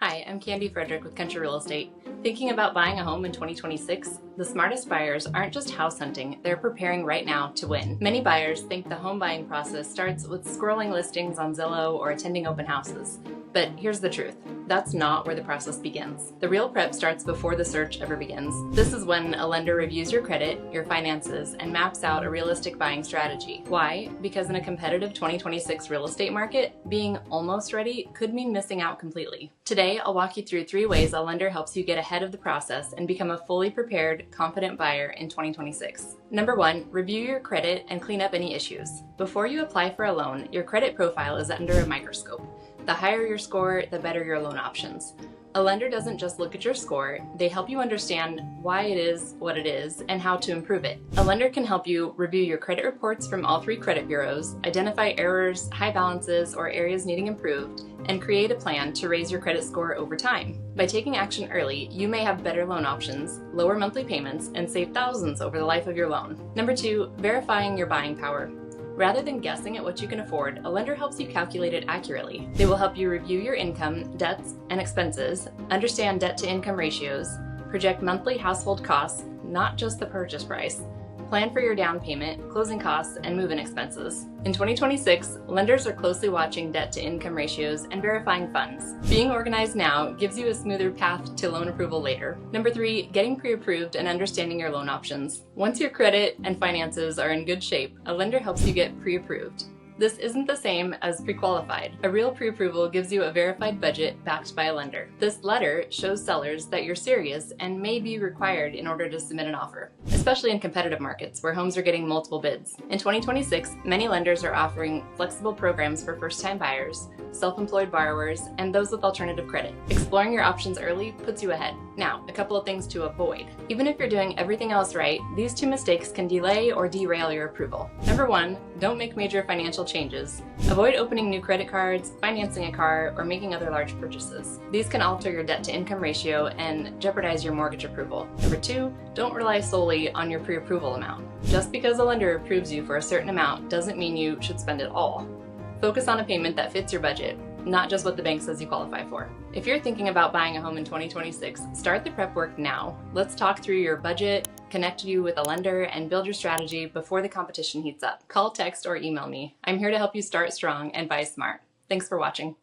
Hi, I'm Kandie Frederick with Country Real Estate. Thinking about buying a home in 2026? The smartest buyers aren't just house hunting, they're preparing right now to win. Many buyers think the home buying process starts with scrolling listings on Zillow or attending open houses. But here's the truth. That's not where the process begins. The real prep starts before the search ever begins. This is when a lender reviews your credit, your finances, and maps out a realistic buying strategy. Why? Because in a competitive 2026 real estate market, being almost ready could mean missing out completely. Today, I'll walk you through 3 ways a lender helps you get ahead of the process and become a fully prepared, confident buyer in 2026. Number 1, review your credit and clean up any issues. Before you apply for a loan, your credit profile is under a microscope. The higher your score, the better your loan options. A lender doesn't just look at your score, they help you understand why it is what it is and how to improve it. A lender can help you review your credit reports from all 3 credit bureaus, identify errors, high balances, or areas needing improved, and create a plan to raise your credit score over time. By taking action early, you may have better loan options, lower monthly payments, and save thousands over the life of your loan. Number 2, verifying your buying power. Rather than guessing at what you can afford, a lender helps you calculate it accurately. They will help you review your income, debts, and expenses, understand debt-to-income ratios, project monthly household costs, not just the purchase price, plan for your down payment, closing costs, and move-in expenses. In 2026, lenders are closely watching debt-to-income ratios and verifying funds. Being organized now gives you a smoother path to loan approval later. Number 3, getting pre-approved and understanding your loan options. Once your credit and finances are in good shape, a lender helps you get pre-approved. This isn't the same as pre-qualified. A real pre-approval gives you a verified budget backed by a lender. This letter shows sellers that you're serious and may be required in order to submit an offer, especially in competitive markets where homes are getting multiple bids. In 2026, many lenders are offering flexible programs for first-time buyers, self-employed borrowers, and those with alternative credit. Exploring your options early puts you ahead. Now, a couple of things to avoid. Even if you're doing everything else right, these 2 mistakes can delay or derail your approval. Number 1, don't make major financial changes. Avoid opening new credit cards, financing a car, or making other large purchases. These can alter your debt-to-income ratio and jeopardize your mortgage approval. Number 2, don't rely solely on your pre-approval amount. Just because a lender approves you for a certain amount doesn't mean you should spend it all. Focus on a payment that fits your budget, not just what the bank says you qualify for. If you're thinking about buying a home in 2026, start the prep work now. Let's talk through your budget, connect you with a lender, and build your strategy before the competition heats up. Call, text, or email me. I'm here to help you start strong and buy smart. Thanks for watching.